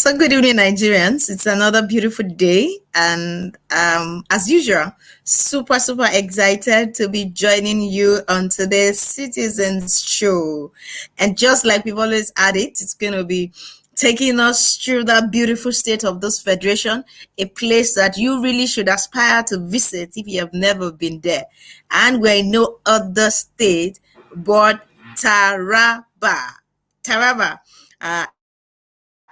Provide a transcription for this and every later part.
So good evening, Nigerians. It's another beautiful day, and as usual, super excited to be joining you on today's Citizens Show. And just like we've always had it, it's going to be taking us through that beautiful state of this federation, a place that you really should aspire to visit if you have never been there. And we're in no other state but Taraba. Taraba.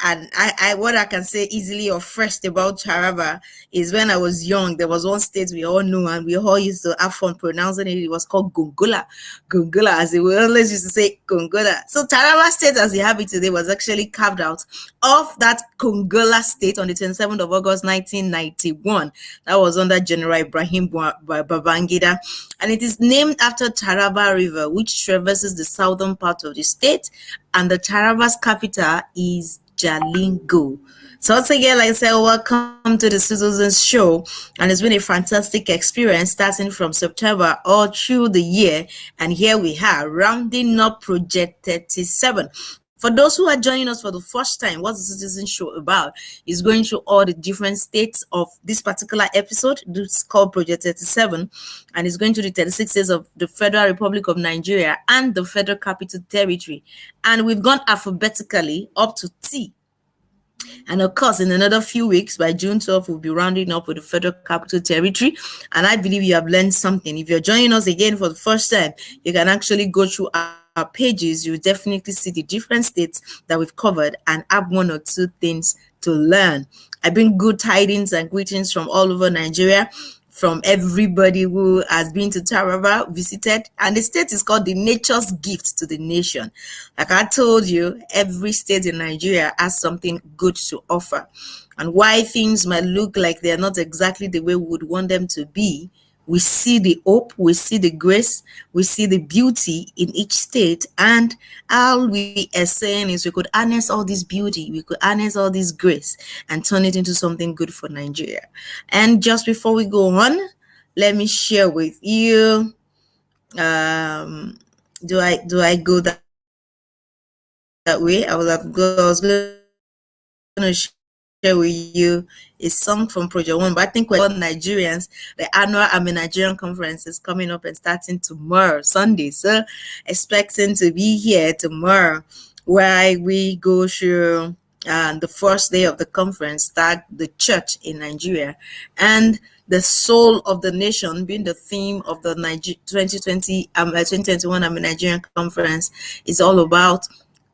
And I what I can say easily or first about Taraba is when I was young, there was one state we all knew and we all used to have fun pronouncing it. It was called Gongola. Gongola, as they always used to say Gongola. So Taraba State, as we have it today, was actually carved out of that Gongola state on the 27th of August 1991. That was under General Ibrahim Babangida. And it is named after Taraba River, which traverses the southern part of the state. And the Taraba's capital is Jalingo. So once again, like I said, welcome to the Citizens Show, and it's been a fantastic experience starting from September all through the year, and here we are rounding up Project 37. For those who are joining us for the first time, what's the Citizen Show about? Is going through all the different states of this particular episode. It's called Project 37, and it's going to the 36 states of the Federal Republic of Nigeria and the Federal Capital Territory. And we've gone alphabetically up to T. And of course, in another few weeks, by June 12th, we'll be rounding up with the Federal Capital Territory. And I believe you have learned something. If you're joining us again for the first time, you can actually go through our pages. You'll definitely see the different states that we've covered and have one or two things to learn. I bring good tidings and greetings from all over Nigeria, from everybody who has been to Taraba, visited, and the state is called the nature's gift to the nation. Like I told you, every state in Nigeria has something good to offer. And why things might look like they're not exactly the way we would want them to be, we see the hope, we see the grace, we see the beauty in each state. And all we are saying is we could harness all this beauty, we could harness all this grace and turn it into something good for Nigeria. And just before we go on, let me share with you, do I go that way? I was going to share with you a song from Project One, but I think we're all Nigerians. The annual Nigerian conference is coming up and starting tomorrow, Sunday. So expecting to be here tomorrow, where we go through the first day of the conference, start the church in Nigeria, and the soul of the nation being the theme of the 2021 Nigerian conference is all about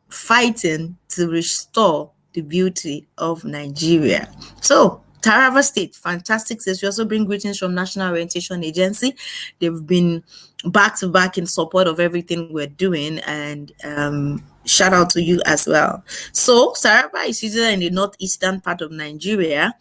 fighting to restore the beauty of Nigeria. So Taraba State, fantastic state. We also bring greetings from National Orientation Agency. They've been back to back in support of everything we're doing, and shout out to you as well. So Taraba is situated in the northeastern part of Nigeria,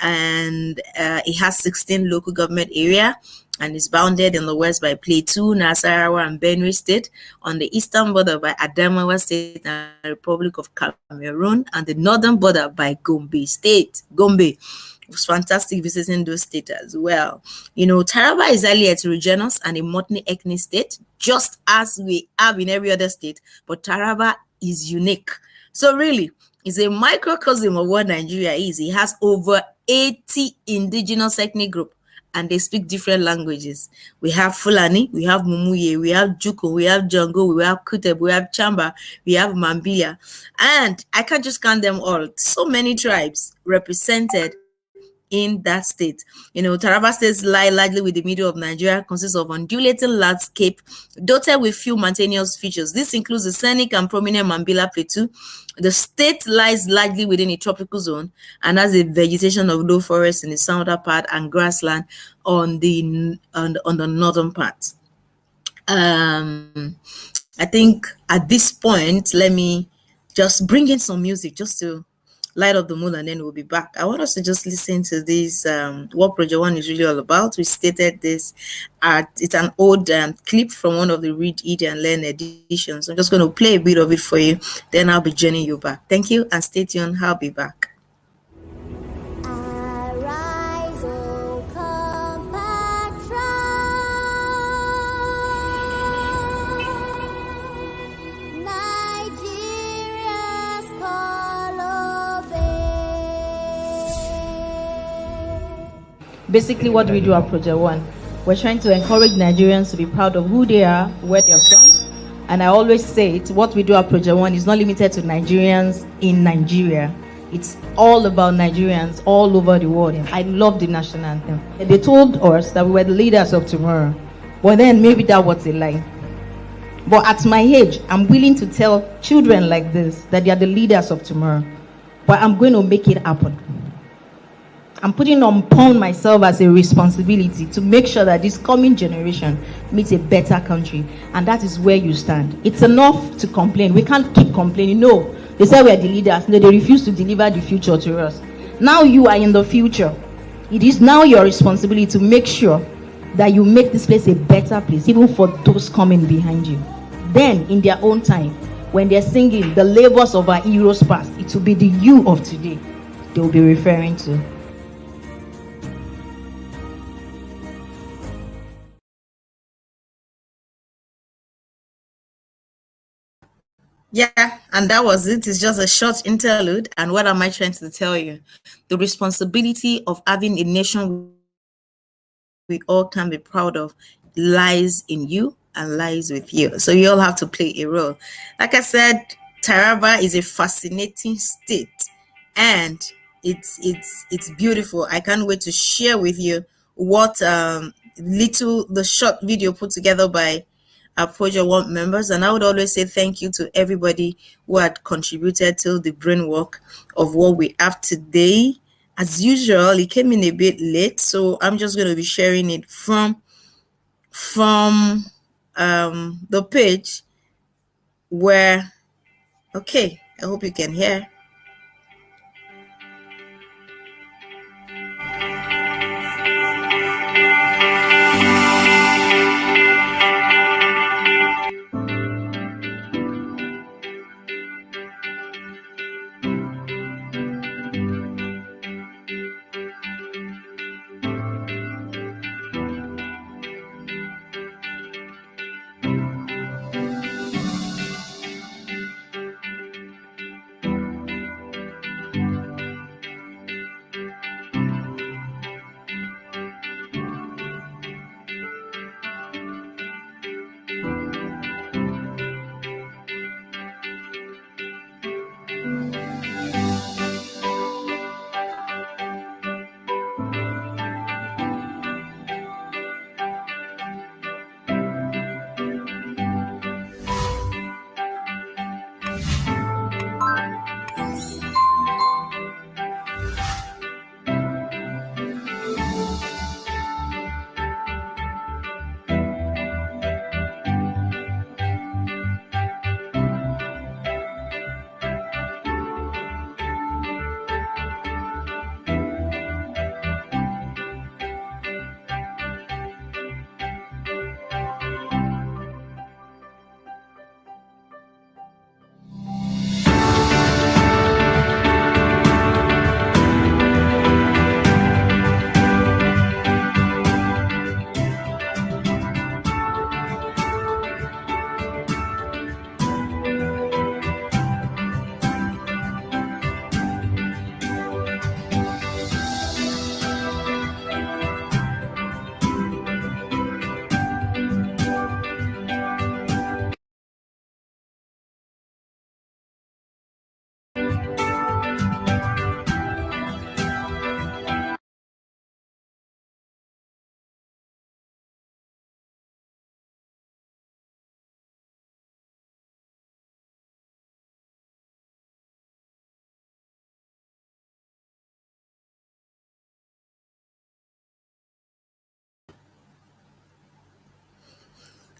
and it has 16 local government area, and is bounded in the west by Plateau, Nasarawa, and Benue State, on the eastern border by Adamawa State and the Republic of Cameroon, and the northern border by Gombe State. Gombe. It was fantastic visiting those states as well. You know, Taraba is highly heterogeneous and a multi-ethnic state, just as we have in every other state, but Taraba is unique. So really, it's a microcosm of what Nigeria is. It has over 80 indigenous ethnic groups, and they speak different languages. We have Fulani, we have Mumuye, we have Juko, we have Django, we have Kuteb, we have Chamba, we have Mambila. And I can't just count them all. So many tribes represented in that state. You know, Taraba State lie largely with the middle of Nigeria, consists of undulating landscape dotted with few mountainous features. This includes the scenic and prominent Mambila Plateau. The state lies largely within a tropical zone and has a vegetation of low forest in the southern part and grassland on the northern part. I think at this point, let me just bring in some music just to light up the mood, and then we'll be back. I want us to just listen to this, what Project One is really all about. We stated this it's an old clip from one of the Read, Eat, and Learn editions. I'm just going to play a bit of it for you, then I'll be joining you back. Thank you, and stay tuned. I'll be back. Nigeria's call obey. Basically, what do we do at Project One? We're trying to encourage Nigerians to be proud of who they are, where they're from. And I always say it, what we do at Project One is not limited to Nigerians in Nigeria. It's all about Nigerians all over the world. I love the national anthem. They told us that we were the leaders of tomorrow. But then maybe that was a lie. But at my age, I'm willing to tell children like this that they are the leaders of tomorrow. But I'm going to make it happen. I'm putting upon myself as a responsibility to make sure that this coming generation meets a better country. And that is where you stand. It's enough to complain. We can't keep complaining. No, they say we're the leaders. No, they refuse to deliver the future to us. Now you are in the future. It is now your responsibility to make sure that you make this place a better place, even for those coming behind you. Then, in their own time, when they're singing the labors of our heroes past, it will be the you of today they will be referring to. Yeah, and that was it. It's just a short interlude. And what am I trying to tell you? The responsibility of having a nation we all can be proud of lies in you and lies with you. So you all have to play a role. Like I said, Taraba is a fascinating state, and it's beautiful. I can't wait to share with you what the short video put together by our Project One members. And I would always say thank you to everybody who had contributed to the brainwork of what we have today. As usual, it came in a bit late, so I'm just going to be sharing it from the page where, okay, I hope you can hear.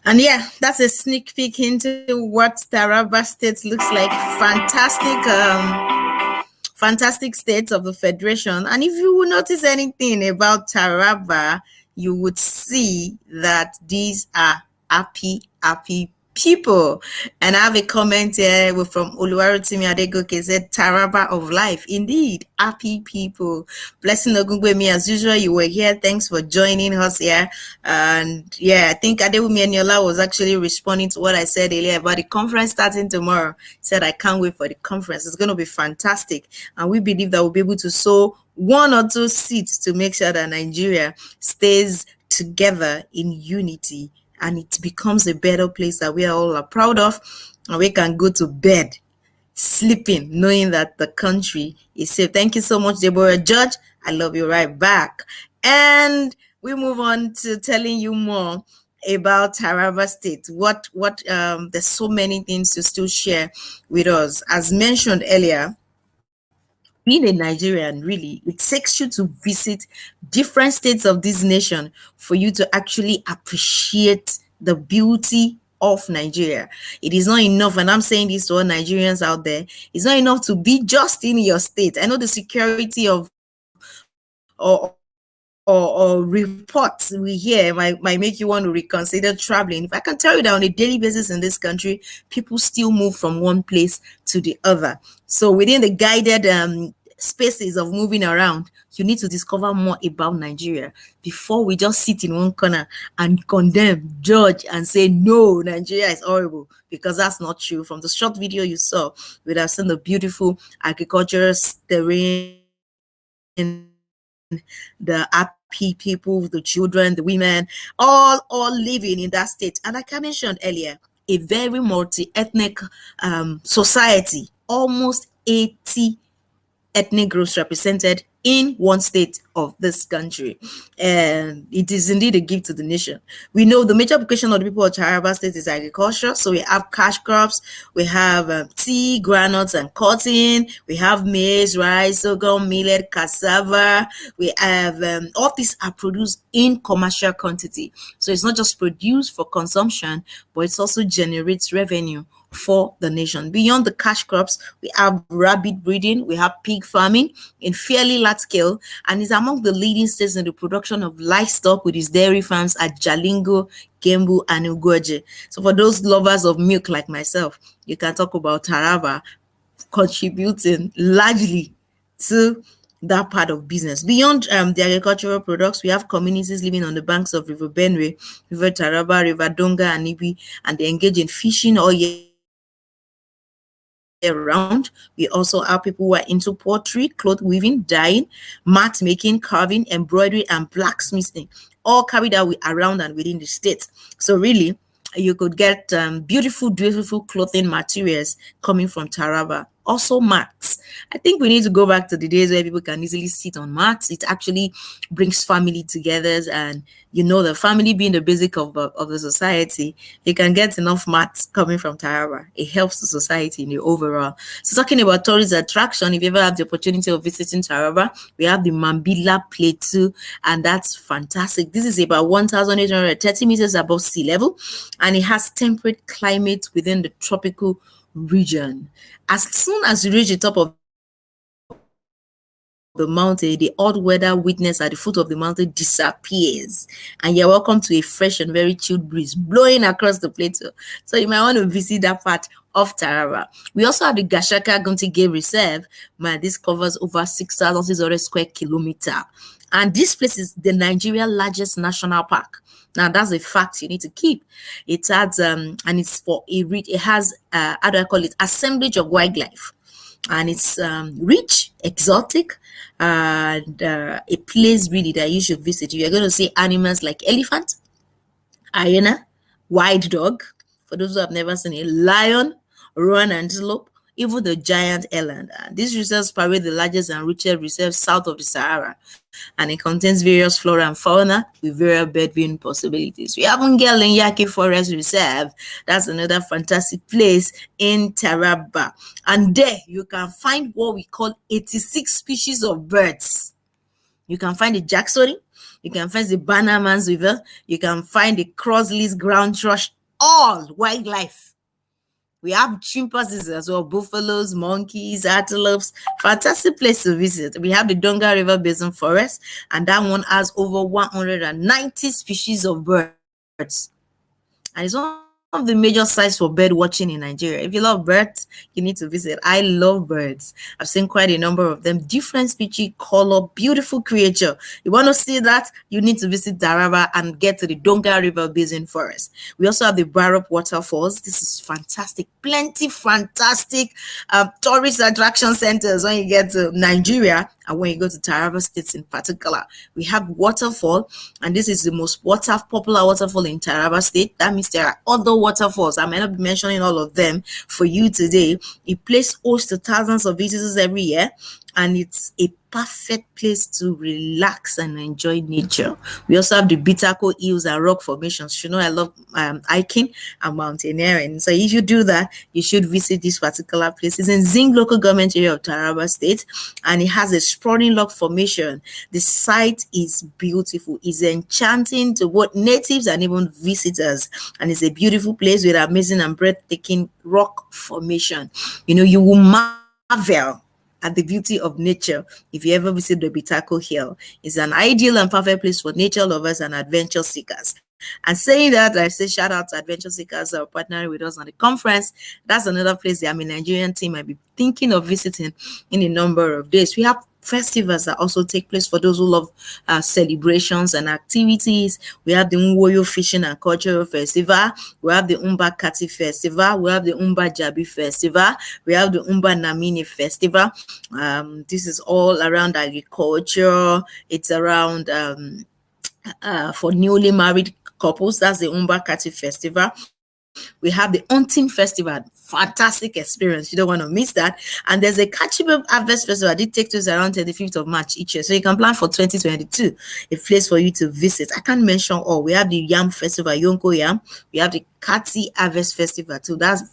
And yeah, that's a sneak peek into what Taraba State looks like. Fantastic states of the Federation. And if you will notice anything about Taraba, you would see that these are happy people. And I have a comment here from Oluwarotimi Adegoke, said Taraba of life. Indeed, happy people. Blessing Ogungbemi, as usual, you were here. Thanks for joining us here. And yeah, I think Adewumi Eniola was actually responding to what I said earlier about the conference starting tomorrow. He said, I can't wait for the conference. It's going to be fantastic. And we believe that we'll be able to sow one or two seats to make sure that Nigeria stays together in unity and it becomes a better place that we all are proud of, and we can go to bed sleeping knowing that the country is safe. Thank you so much, Deborah Judge. I love you right back. And we move on to telling you more about Taraba State. There's so many things to still share with us. As mentioned earlier, being a Nigerian, really, it takes you to visit different states of this nation for you to actually appreciate the beauty of Nigeria. It is not enough, and I'm saying this to all Nigerians out there, it's not enough to be just in your state. I know the security of or reports we hear might make you want to reconsider traveling. If I can tell you that on a daily basis in this country, people still move from one place to the other. So within the guided spaces of moving around, you need to discover more about Nigeria before we just sit in one corner and condemn, judge, and say, no, Nigeria is horrible, because that's not true. From the short video you saw, we'd have seen the beautiful agricultural terrain, the happy people, the children, the women, all living in that state. And like I mentioned earlier, a very multi-ethnic society, almost 80 ethnic groups represented in one state of this country. And it is indeed a gift to the nation. We know the major occupation of the people of Taraba State is agriculture. So we have cash crops, we have tea, granules, and cotton, we have maize, rice, sorghum, millet, cassava. We have all these are produced in commercial quantity. So it's not just produced for consumption, but it also generates revenue for the nation. Beyond the cash crops, we have rabbit breeding, we have pig farming in fairly large scale, and is among the leading states in the production of livestock with its dairy farms at Jalingo, Gembu, and Ugoje. So for those lovers of milk like myself, you can talk about Taraba contributing largely to that part of business. Beyond the agricultural products, we have communities living on the banks of River Benue, River Taraba, River Donga, and Ibi, and they engage in fishing all year round. We also have people who are into pottery, cloth weaving, dyeing, mat making, carving, embroidery, and blacksmithing, all carried out around and within the state. So really, you could get beautiful clothing materials coming from Taraba. Also mats. I think we need to go back to the days where people can easily sit on mats. It actually brings family together, and the family being the basic of the society, you can get enough mats coming from Taraba. It helps the society in the overall. So talking about tourist attraction, if you ever have the opportunity of visiting Taraba, we have the Mambila Plateau, and that's fantastic. This is about 1,830 meters above sea level, and it has temperate climate within the tropical region. As soon as you reach the top of the mountain, the odd weather witness at the foot of the mountain disappears, and you're welcome to a fresh and very chilled breeze blowing across the plateau. So you might want to visit that part of Taraba. We also have the Gashaka Gunti Game Reserve. This covers over 6,600 square kilometers, and this place is the Nigeria largest national park. Now that's a fact you need to keep. It has and it's for it has how do I call it, assemblage of wildlife, and it's rich, exotic, and a place really that you should visit. You're going to see animals like elephant, hyena, wild dog. For those who have never seen a lion, roan antelope, even the giant eland. These reserves parade the largest and richest reserves south of the Sahara, and it contains various flora and fauna with various bird viewing possibilities. We have Yaki Forest Reserve. That's another fantastic place in Taraba. And there you can find what we call 86 species of birds. You can find the Jacksoni, you can find the Bannerman's River, you can find the Crossley's ground thrush, all wildlife. We have chimpanzees as well, buffaloes, monkeys, antelopes. Fantastic place to visit. We have the Donga River Basin Forest, and that one has over 190 species of birds. And it's one of the major sites for bird watching in Nigeria. If you love birds, you need to visit. I love birds. I've seen quite a number of them, different species, color, beautiful creature. You want to see that? You need to visit Taraba and get to the Donga River Basin Forest. We also have the Barop Waterfalls. This is fantastic. Plenty fantastic tourist attraction centers when you get to Nigeria, And when you go to Taraba State in particular, we have waterfall, and this is the most popular waterfall in Taraba State. That means there are other waterfalls. I may not be mentioning all of them for you today. It place hosts to thousands of visitors every year, and it's a perfect place to relax and enjoy nature. We also have the Bitako Hills and rock formations. You know, I love hiking and mountaineering. So if you do that, you should visit this particular place. It's in Zing local government area of Taraba State, and it has a sprawling rock formation. The site is beautiful. It's enchanting to both natives and even visitors. And it's a beautiful place with amazing and breathtaking rock formation. You know, you will marvel at the beauty of nature if you ever visit the Bitako Hill. It's an ideal and perfect place for nature lovers and adventure seekers. And saying that, I say shout out to adventure seekers who are partnering with us on the conference. That's another place the Nigerian team might be thinking of visiting in a number of days. We have festivals that also take place for those who love celebrations and activities. We have the Nwoyo Fishing and Cultural Festival. We have the Umba Kati Festival. We have the Umba Jabi Festival. We have the Umba Namini Festival. This is all around agriculture. It's around for newly married couples. That's the Umba Kati Festival. We have the Hunting Festival, fantastic experience. You don't want to miss that. And there's a Kachibe Harvest Festival. It takes place around 25th of March each year. So you can plan for 2022, a place for you to visit. I can't mention all. We have the Yam Festival, Yonko Yam. We have the Kati Harvest Festival too. That's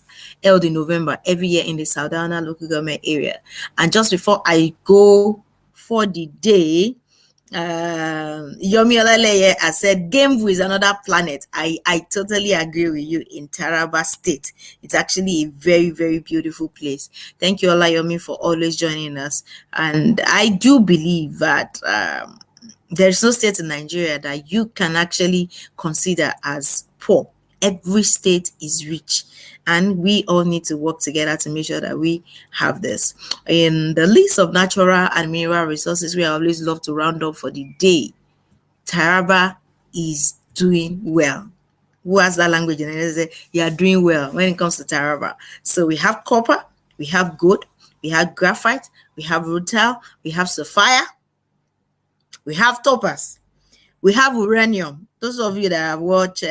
held in November every year in the Southern local government area. And just before I go for the day, Yomi Olaleye has said Gameview is another planet. I totally agree with you. In Taraba State, it's actually a very, very beautiful place. Thank you, Olayomi, for always joining us. And I do believe that there's no state in Nigeria that you can actually consider as poor. Every state is rich, and we all need to work together to make sure that we have this. In the list of natural and mineral resources we always love to round up for the day, Taraba is doing well. Who has that language? And they say you are doing well when it comes to Taraba. So we have copper, we have gold, we have graphite, we have rutile, we have sapphire, we have topaz, we have uranium. Those of you that have watched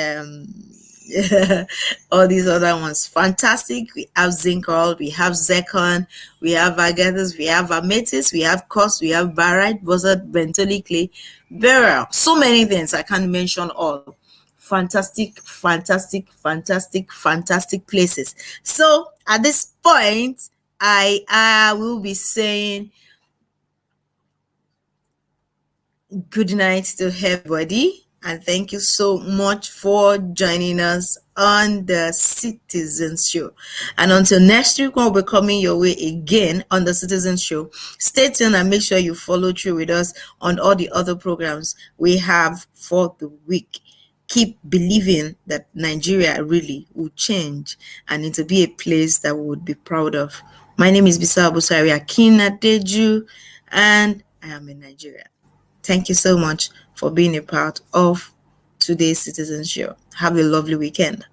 all these other ones, fantastic. We have zinc oil, we have zircon, we have agathis, we have amethyst, we have quartz, we have barite, bauxite, bentonite clay, beryl. So many things, I can't mention all. Fantastic, fantastic, fantastic, fantastic places. So at this point, I will be saying good night to everybody, and thank you so much for joining us on the Citizens Show. And until next week, we'll be coming your way again on the Citizens Show. Stay tuned and make sure you follow through with us on all the other programs we have for the week. Keep believing that Nigeria really will change and it will be a place that we would be proud of. My name is Bisa Abusari Akinadeju, and I am in Nigeria. Thank you so much for being a part of today's Citizen Show. Have a lovely weekend.